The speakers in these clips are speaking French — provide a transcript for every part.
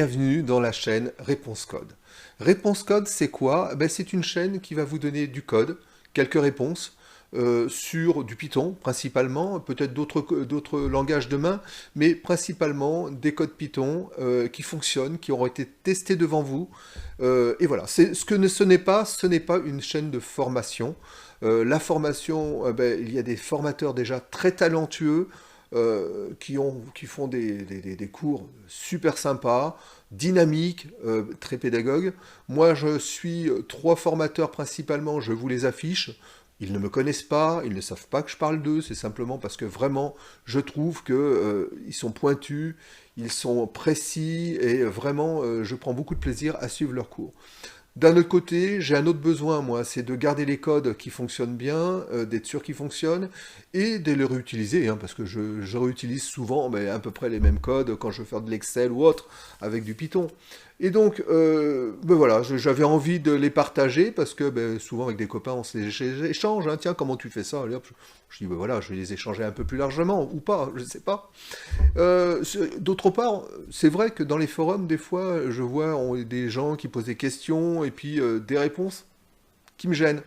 bienvenue dans la chaîne Réponse Code. Réponse Code, c'est quoi? C'est une chaîne qui va vous donner du code, quelques réponses, sur du Python principalement, peut-être d'autres langages demain, mais principalement des codes Python qui fonctionnent, qui auront été testés devant vous. Et voilà, ce n'est pas une chaîne de formation. La formation, il y a des formateurs déjà très talentueux qui font des cours super sympas, dynamiques, très pédagogues. Moi, je suis trois formateurs principalement, je vous les affiche. Ils ne me connaissent pas, ils ne savent pas que je parle d'eux, c'est simplement parce que vraiment, je trouve que ils sont pointus, ils sont précis, et vraiment, je prends beaucoup de plaisir à suivre leurs cours. D'un autre côté, j'ai un autre besoin, moi, c'est de garder les codes qui fonctionnent bien, d'être sûr qu'ils fonctionnent, et de les réutiliser, hein, parce que je réutilise souvent à peu près les mêmes codes quand je veux faire de l'Excel ou autre, avec du Python. Et donc, voilà, j'avais envie de les partager, parce que souvent avec des copains, on se les échange, hein, tiens, comment tu fais ça? Allez, hop, je dis, voilà, je vais les échanger un peu plus largement, ou pas, je ne sais pas. D'autre part, c'est vrai que dans les forums, des fois, je vois des gens qui posent des questions et puis des réponses qui me gênent.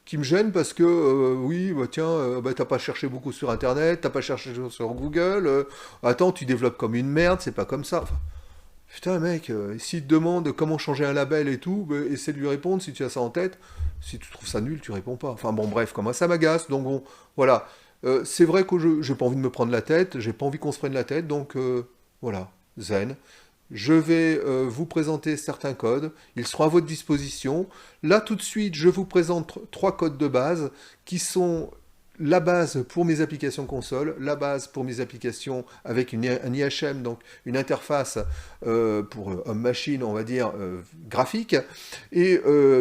Qui me gênent parce que, oui, tiens, t'as pas cherché beaucoup sur Internet, t'as pas cherché sur Google, attends, tu développes comme une merde, c'est pas comme ça. Enfin, putain, mec, s'il te demande comment changer un label et tout, essaie de lui répondre si tu as ça en tête. Si tu trouves ça nul, tu réponds pas. Enfin bon, bref, comment ça m'agace. Donc bon, voilà. C'est vrai que je j'ai pas envie de me prendre la tête, j'ai pas envie qu'on se prenne la tête, donc voilà, zen. Je vais vous présenter certains codes, ils seront à votre disposition. Là, tout de suite, je vous présente trois codes de base qui sont la base pour mes applications console, la base pour mes applications avec un IHM, donc une interface pour Home Machine, on va dire, graphique, et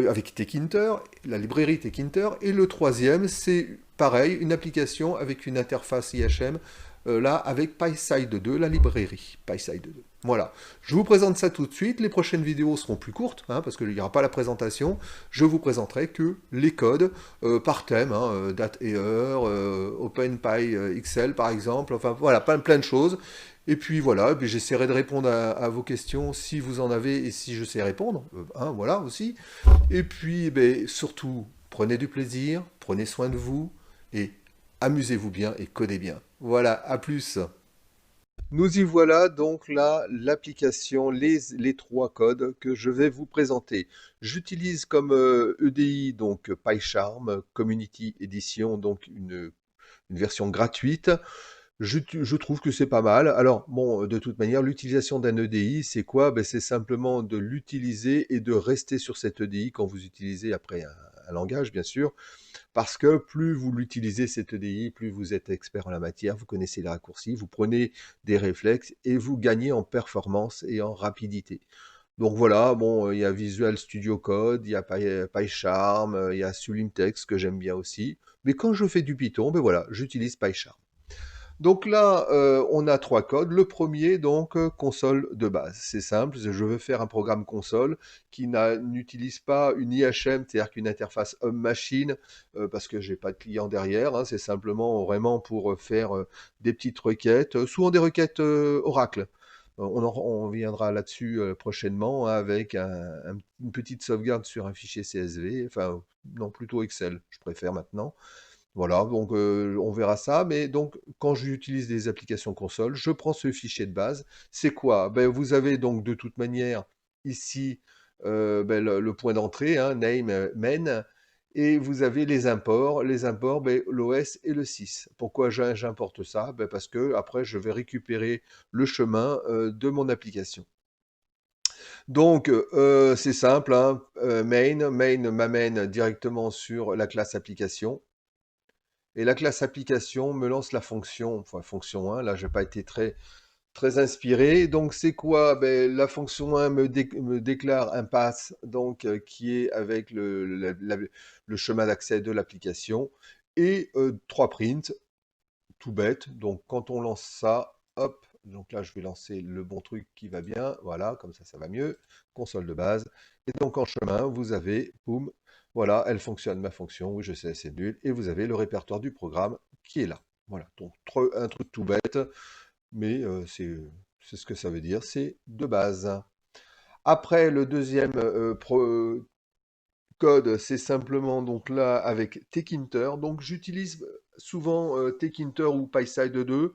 avec Tkinter, la librairie Tkinter. Et le troisième, c'est pareil, une application avec une interface IHM, là avec PySide 2, la librairie PySide 2. Voilà, je vous présente ça tout de suite. Les prochaines vidéos seront plus courtes, hein, parce qu'il n'y aura pas la présentation. Je vous présenterai que les codes par thème, hein, date et heure, OpenPyXL par exemple, enfin voilà, plein de choses. Et puis voilà, et puis j'essaierai de répondre à vos questions si vous en avez et si je sais répondre, hein, voilà aussi. Et puis surtout, prenez du plaisir, prenez soin de vous et amusez-vous bien et codez bien. Voilà, à plus. Nous y voilà donc là, l'application, les trois codes que je vais vous présenter. J'utilise comme EDI donc PyCharm Community Edition, donc une version gratuite. Je trouve que c'est pas mal. Alors, bon, de toute manière, l'utilisation d'un EDI, c'est quoi? C'est simplement de l'utiliser et de rester sur cet EDI quand vous utilisez après un langage, bien sûr, parce que plus vous l'utilisez cet EDI, plus vous êtes expert en la matière, vous connaissez les raccourcis, vous prenez des réflexes et vous gagnez en performance et en rapidité. Donc voilà, bon, il y a Visual Studio Code, il y a PyCharm, il y a Sublime Text que j'aime bien aussi. Mais quand je fais du Python, voilà, j'utilise PyCharm. Donc là, on a trois codes. Le premier, donc, console de base. C'est simple, je veux faire un programme console qui n'utilise pas une IHM, c'est-à-dire qu'une interface Home Machine, parce que j'ai pas de client derrière, hein. C'est simplement vraiment pour faire des petites requêtes, souvent des requêtes Oracle. On viendra là-dessus prochainement, hein, avec une petite sauvegarde sur un fichier CSV, enfin, non, plutôt Excel, je préfère maintenant. Voilà, donc on verra ça. Mais donc, quand j'utilise des applications console, je prends ce fichier de base. C'est quoi? Vous avez donc de toute manière ici le point d'entrée, hein, name, main, et vous avez les imports. Les imports, l'OS et le 6. Pourquoi j'importe ça? Parce que après, je vais récupérer le chemin de mon application. Donc, c'est simple, hein, main m'amène directement sur la classe application. Et la classe application me lance la fonction, enfin fonction 1, là j'ai pas été très inspiré. Donc c'est quoi? La fonction 1 me déclare un pass, donc qui est avec le chemin d'accès de l'application, et 3 prints, tout bête. Donc quand on lance ça, hop, donc là je vais lancer le bon truc qui va bien, voilà, comme ça va mieux, console de base. Et donc en chemin, vous avez, boum, voilà, elle fonctionne ma fonction, oui je sais, c'est nul, et vous avez le répertoire du programme qui est là. Voilà, donc un truc tout bête, mais c'est ce que ça veut dire, c'est de base. Après, le deuxième code, c'est simplement donc là avec Tkinter. Donc j'utilise souvent Tkinter ou PySide 2.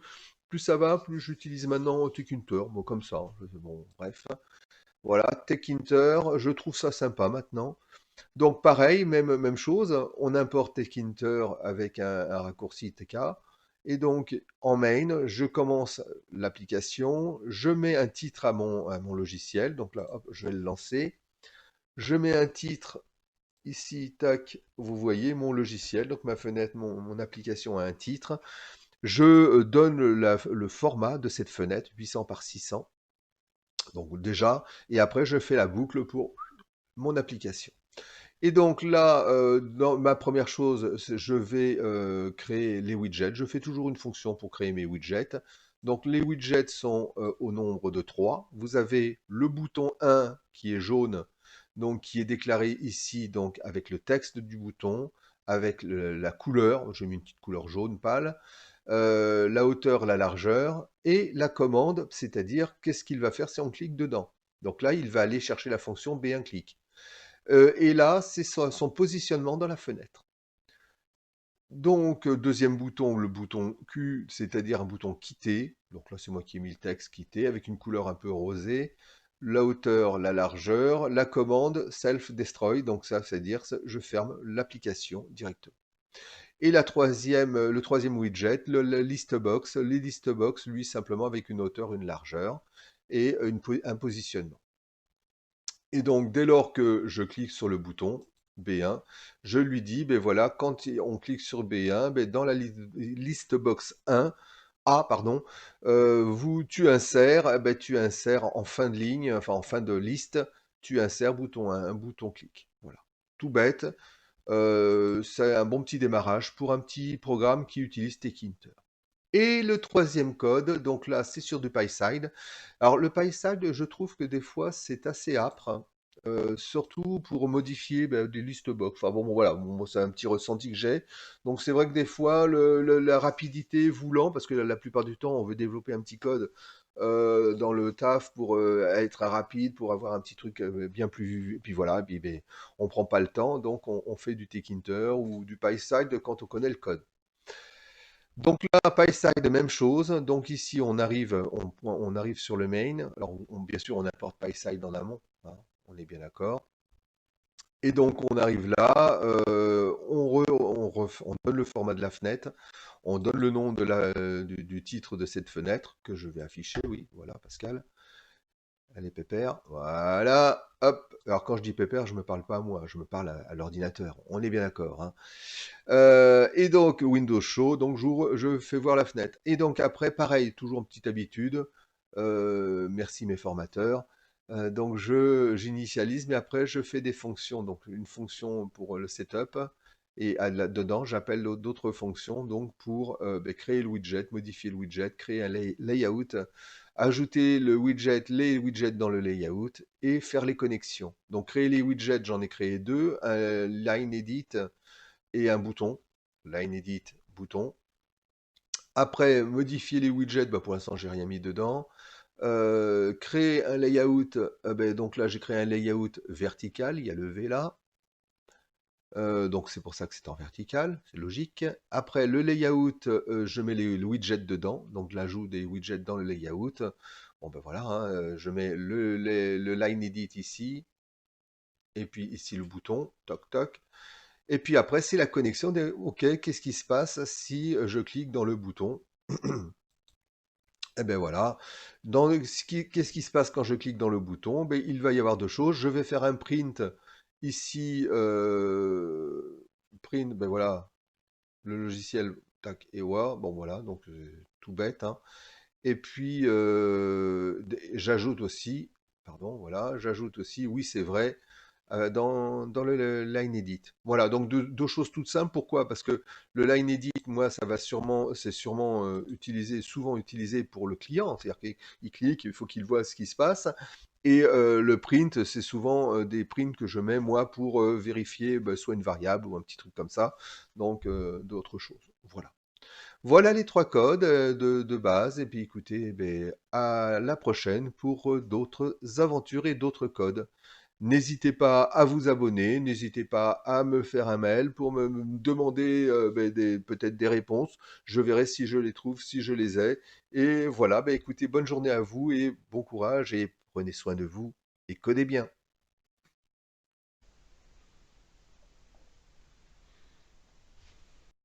Plus ça va, plus j'utilise maintenant Tkinter. Bon, comme ça. Bon, bref. Voilà, Tkinter, je trouve ça sympa maintenant. Donc pareil, même chose, on importe Tkinter avec un raccourci TK. Et donc en main, je commence l'application, je mets un titre à mon logiciel. Donc là, hop, je vais le lancer. Je mets un titre ici, tac, vous voyez mon logiciel, donc ma fenêtre, mon application a un titre. Je donne le format de cette fenêtre, 800 par 600. Donc déjà, et après je fais la boucle pour mon application. Et donc là, dans ma première chose, je vais créer les widgets. Je fais toujours une fonction pour créer mes widgets. Donc les widgets sont au nombre de 3. Vous avez le bouton 1 qui est jaune, donc qui est déclaré ici donc avec le texte du bouton, avec la couleur, j'ai mis une petite couleur jaune pâle, la hauteur, la largeur, et la commande, c'est-à-dire qu'est-ce qu'il va faire si on clique dedans. Donc là, il va aller chercher la fonction B1 clic. Et là, c'est son positionnement dans la fenêtre. Donc, deuxième bouton, le bouton Q, c'est-à-dire un bouton quitter. Donc là, c'est moi qui ai mis le texte quitter avec une couleur un peu rosée. La hauteur, la largeur, la commande self-destroy. Donc ça, c'est-à-dire je ferme l'application directement. Et le troisième widget, le list box. Les list box, lui, simplement avec une hauteur, une largeur et un positionnement. Et donc, dès lors que je clique sur le bouton B1, je lui dis, ben voilà, quand on clique sur B1, ben dans la liste box 1, A, pardon, tu insères en fin de ligne, enfin en fin de liste, tu insères bouton 1, un bouton clic. Voilà. Tout bête, c'est un bon petit démarrage pour un petit programme qui utilise Tkinter. Et le troisième code, donc là, c'est sur du PySide. Alors, le PySide, je trouve que des fois, c'est assez âpre, hein, surtout pour modifier des listes box. Enfin, bon, voilà, bon, c'est un petit ressenti que j'ai. Donc, c'est vrai que des fois, la rapidité voulant, parce que la plupart du temps, on veut développer un petit code dans le taf pour être rapide, pour avoir un petit truc bien plus. Et puis voilà, et puis, ben, on prend pas le temps, donc on fait du Tkinter ou du PySide quand on connaît le code. Donc là, PySide, même chose. Donc ici, on arrive sur le main. Alors, bien sûr, on importe PySide en amont, hein, on est bien d'accord. Et donc, on arrive là, on donne le format de la fenêtre, on donne le nom du titre de cette fenêtre que je vais afficher. Oui, voilà, Pascal. Allez, Pépère. Voilà. Hop. Alors, quand je dis Pépère, je ne me parle pas à moi, je me parle à l'ordinateur. On est bien d'accord, hein. Et donc, Windows Show, donc je fais voir la fenêtre. Et donc après, pareil, toujours en petite habitude, merci mes formateurs. Donc j'initialise, mais après je fais des fonctions. Donc une fonction pour le setup, et dedans j'appelle d'autres fonctions donc pour créer le widget, modifier le widget, créer un layout, ajouter les widgets dans le layout et faire les connexions. Donc créer les widgets, j'en ai créé deux, un line edit et un bouton, line edit, bouton. Après, modifier les widgets, pour l'instant, j'ai rien mis dedans. Créer un layout, donc là, j'ai créé un layout vertical, il y a le V là. Donc c'est pour ça que c'est en vertical, c'est logique. Après, le layout, je mets les widgets dedans, donc l'ajout des widgets dans le layout. Bon, ben voilà, hein, je mets le line edit ici, et puis ici le bouton, toc toc. Et puis après, c'est la connexion des OK, qu'est-ce qui se passe si je clique dans le bouton? Et bien voilà. Qu'est-ce qui se passe quand je clique dans le bouton? Ben, il va y avoir deux choses. Je vais faire un print ici. Print, ben voilà, le logiciel, tac, et voilà. Bon voilà, donc tout bête, hein. Et puis j'ajoute aussi, pardon, voilà, j'ajoute aussi, oui c'est vrai, dans le line edit. Voilà, donc deux choses toutes simples. Pourquoi? Parce que le line edit, moi, c'est sûrement souvent utilisé pour le client. C'est-à-dire qu'il clique, il faut qu'il voit ce qui se passe. Et le print, c'est souvent des prints que je mets moi pour vérifier soit une variable ou un petit truc comme ça. Donc d'autres choses. Voilà. Voilà les 3 codes, de base et puis écoutez, beh, à la prochaine pour, d'autres aventures et d'autres codes. N'hésitez pas à vous abonner, n'hésitez pas à me faire un mail pour me demander, beh, des peut-être des réponses. Je verrai si je les trouve, si je les ai et voilà, bah, écoutez, bonne journée à vous et bon courage et prenez soin de vous et codez bien.